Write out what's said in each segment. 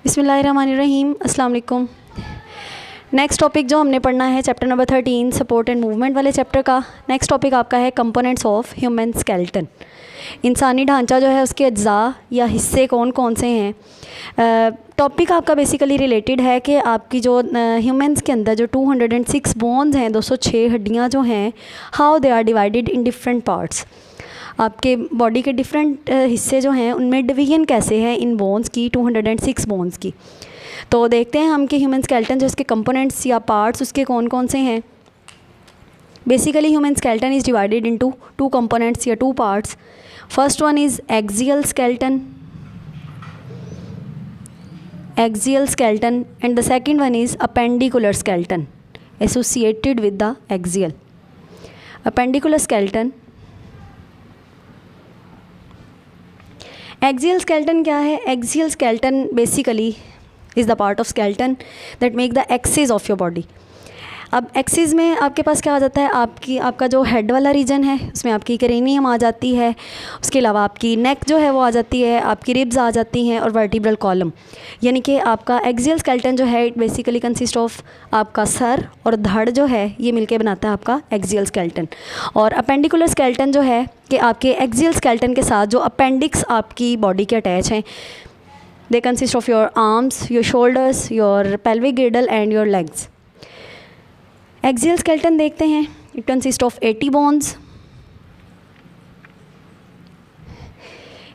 बिस्मिल्लाहिर्रहमानिर्रहीम, अस्सलाम वालेकुम। नेक्स्ट टॉपिक जो हमने पढ़ना है chapter number 13 support and movement वाले चैप्टर का नेक्स्ट टॉपिक आपका है कंपोनेंट्स ऑफ ह्यूमन स्केलेटन। इंसानी ढांचा जो है उसके अज्जा या हिस्से कौन कौन से हैं। टॉपिक आपका बेसिकली रिलेटेड है कि आपकी जो ह्यूमंस के अंदर जो 206 बोन्स हैं, 206 हड्डियाँ जो हैं, how they are divided in different parts. आपके बॉडी के डिफरेंट हिस्से जो हैं उनमें डिवीजन कैसे है इन बोन्स की, 206 बोन्स की। तो देखते हैं हम कि ह्यूमन स्केलेटन जो इसके कंपोनेंट्स या पार्ट्स उसके कौन कौन से हैं। Basically human skeleton is divided into two components या two parts. First one is axial skeleton and the second one is appendicular skeleton associated with the axial. Appendicular skeleton, axial skeleton क्या है? Axial skeleton basically is the part of skeleton that make the axis of your body. अब axis में आपके पास क्या आ जाता है, आपका जो हेड वाला रीजन है उसमें आपकी क्रेनियम आ जाती है, उसके अलावा आपकी नेक जो है वो आ जाती है, आपकी रिब्स आ जाती हैं और वर्टिब्रल कॉलम। यानी कि आपका एक्सियल स्केलेटन जो है इट बेसिकली कंसिस्ट ऑफ आपका सर और धड़ जो है ये मिलके बनाता है आपका एक्सियल स्केलेटन। और अपेंडिकुलर स्केलेटन जो है कि आपके एक्सियल स्केलेटन के साथ जो अपेंडिक्स आपकी बॉडी के अटैच हैं, they consist of your arms, your shoulders, your pelvic girdle and your legs. Axial skeleton देखते हैं, it consist of 80 bones.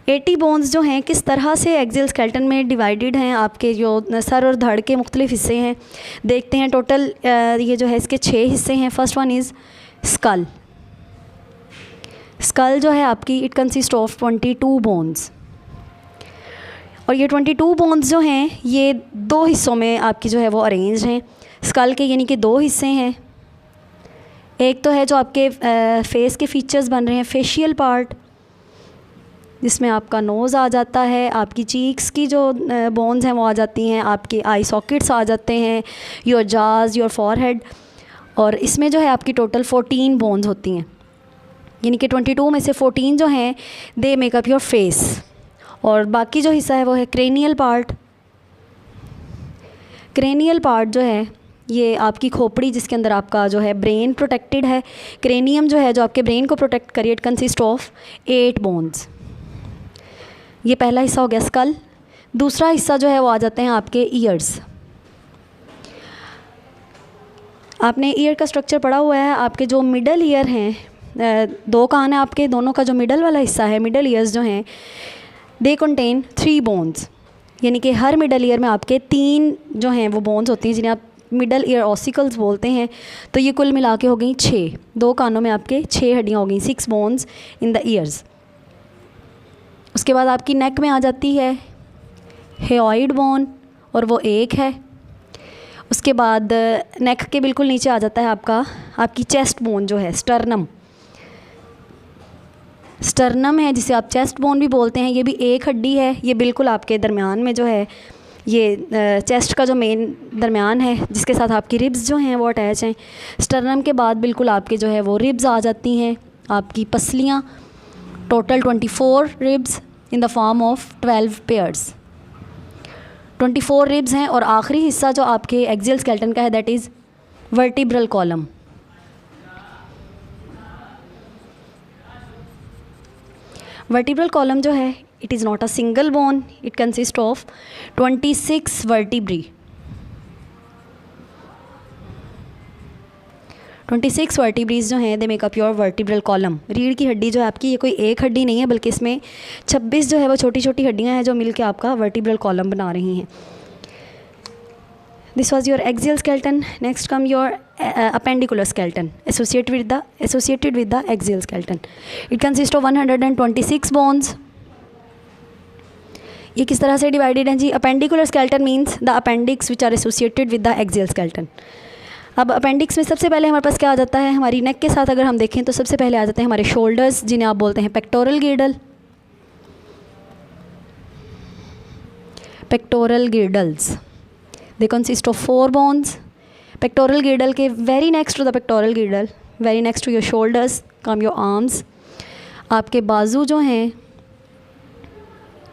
80 bones जो हैं किस तरह से एक्सियल स्केलेटन में डिवाइडेड हैं, आपके जो सर और धड़ के मुख्तलिफ हिस्से हैं देखते हैं। टोटल ये जो है इसके 6 हिस्से हैं। First one is skull. Skull जो है आपकी इट कंसिस्ट ऑफ 22 बोन्स और ये 22 बोन्स जो हैं ये 2 हिस्सों में आपकी जो है वो अरेंज हैं। स्कल के यानी कि 2 हिस्से हैं। एक तो है जो आपके फेस के फीचर्स बन रहे हैं, फेशियल पार्ट, जिसमें आपका नोज़ आ जाता है, आपकी चीक्स की जो बोन्स हैं वो आ जाती हैं, आपके आई सॉकेट्स आ जाते हैं, योर जाज, योर फॉरहेड। और इसमें जो है आपकी टोटल 14 बोन्स होती हैं, यानी कि 22 में से 14 जो हैं they make up your face. और बाकी जो हिस्सा है वो है क्रेनियल पार्ट। क्रेनियल पार्ट जो है ये आपकी खोपड़ी जिसके अंदर आपका जो है ब्रेन प्रोटेक्टेड है। क्रेनियम जो है जो आपके ब्रेन को प्रोटेक्ट करिए, इट कंसिस्ट ऑफ 8 बोन्स। ये पहला हिस्सा हो गया स्कल। दूसरा हिस्सा जो है वो आ जाते हैं आपके ईयर्स। आपने ईयर का स्ट्रक्चर पढ़ा हुआ है। आपके जो मिडल ईयर हैं, 2 कान है आपके, दोनों का जो मिडल वाला हिस्सा है, मिडल ईयर्स जो हैं दे कंटेन 3 बोन्स। यानी कि हर मिडल ईयर में आपके 3 जो हैं वो बोन्स होती हैं जिन्हें आप मिडल ईयर ऑसिकल्स बोलते हैं। तो ये कुल मिला के हो गई 6। 2 कानों में आपके 6 हड्डियाँ हो गई, 6 बोन्स इन द ईयर्स। उसके बाद आपकी नेक में आ जाती है हेओइड बोन और वो 1 है। उसके बाद नेक के बिल्कुल नीचे आ जाता है आपकी चेस्ट बोन जो है, स्टर्नम। स्टर्नम है जिसे आप चेस्ट बोन भी बोलते हैं, ये भी 1 हड्डी है। ये बिल्कुल आपके दरमियान में जो है, ये चेस्ट का जो मेन दरमियान है जिसके साथ आपकी रिब्स जो हैं वो अटैच हैं। स्टर्नम के बाद बिल्कुल आपके जो है वो रिब्स आ जाती हैं, आपकी पसलियाँ। Total 24 ribs in the form of 12 pairs. 24 ribs हैं। और आखिरी हिस्सा जो आपके एक्सियल स्केलेटन का है that is vertebral column. Vertebral column जो है it is not a single bone, it consist of 26 vertebrae. 26 vertebrae जो हैं they make up your vertebral column. रीढ़ की हड्डी जो है आपकी ये कोई 1 हड्डी नहीं है, बल्कि इसमें 26 जो है वो छोटी छोटी हड्डियां हैं जो मिलकर आपका वर्टिब्रल कॉलम बना रही हैं। This was your axial skeleton. Next come your appendicular skeleton associated with the axial skeleton. It consists of 126 bones. ये किस तरह से डिवाइडेड हैं जी? Appendicular skeleton means the appendix which are associated with the axial skeleton. अब appendix में सबसे पहले हमारे पास क्या आ जाता है, हमारी नेक के साथ अगर हम देखें तो सबसे पहले आ जाते हैं हमारे शोल्डर्स, जिन्हें आप बोलते हैं pectoral girdle. Pectoral girdles they consist of 4 bones. Pectoral girdle के very next to the pectoral girdle, very next to your shoulders come your arms. आपके बाजू जो हैं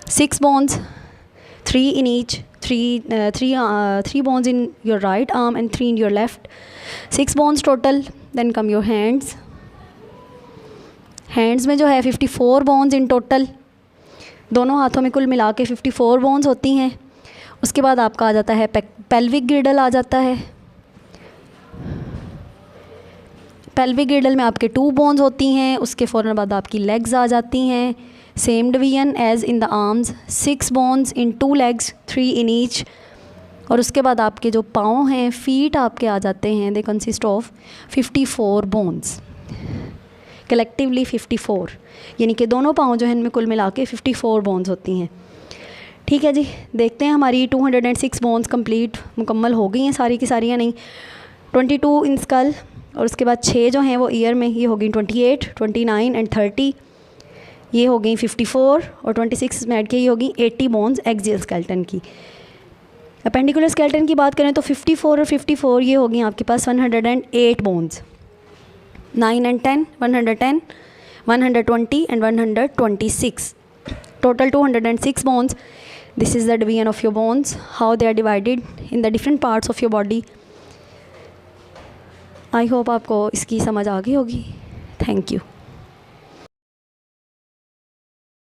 6 bones, 3 in each, three bones in your right arm and 3 in your left, 6 bones total. Then come your hands. Hands में जो है 54 bones in total, दोनों हाथों में कुल मिला के 54 बोन्स होती हैं। उसके बाद आपका आ जाता है पेल्विक गिर्डल आ जाता है। पेल्विक गिर्डल में आपके 2 बोन्स होती हैं। उसके फ़ौरन बाद आपकी लेग्स आ जाती हैं। Same division as in the arms, 6 bones in 2 legs, 3 in each. और उसके बाद आपके जो पाँव हैं, फीट आपके आ जाते हैं, they consist of 54 bones, collectively 54, यानी कि दोनों पाँव जो हैं इनमें कुल मिला के 54 बोन्स होती हैं। ठीक है जी, देखते हैं हमारी 206 बोन्स कंप्लीट मुकम्मल हो गई हैं सारी की सारी या नहीं। 22 इन स्कल, और उसके बाद 6 जो हैं वो ईयर में, ये हो गई 28, 29 एंड 30, ये हो गई 54, और 26 में ऐड की ये हो गई 80 बोन्स एक्सियल स्केलेटन की। अपेंडिकुलर स्केलेटन की बात करें तो 54 और 54 ये हो गई आपके पास 108 bones, 9 and 10, 110, 120 and 126. Total 206 bones. This is the division of your bones, how they are divided in the different parts of your body. I hope आपको इसकी समझ आ गई होगी। Thank you.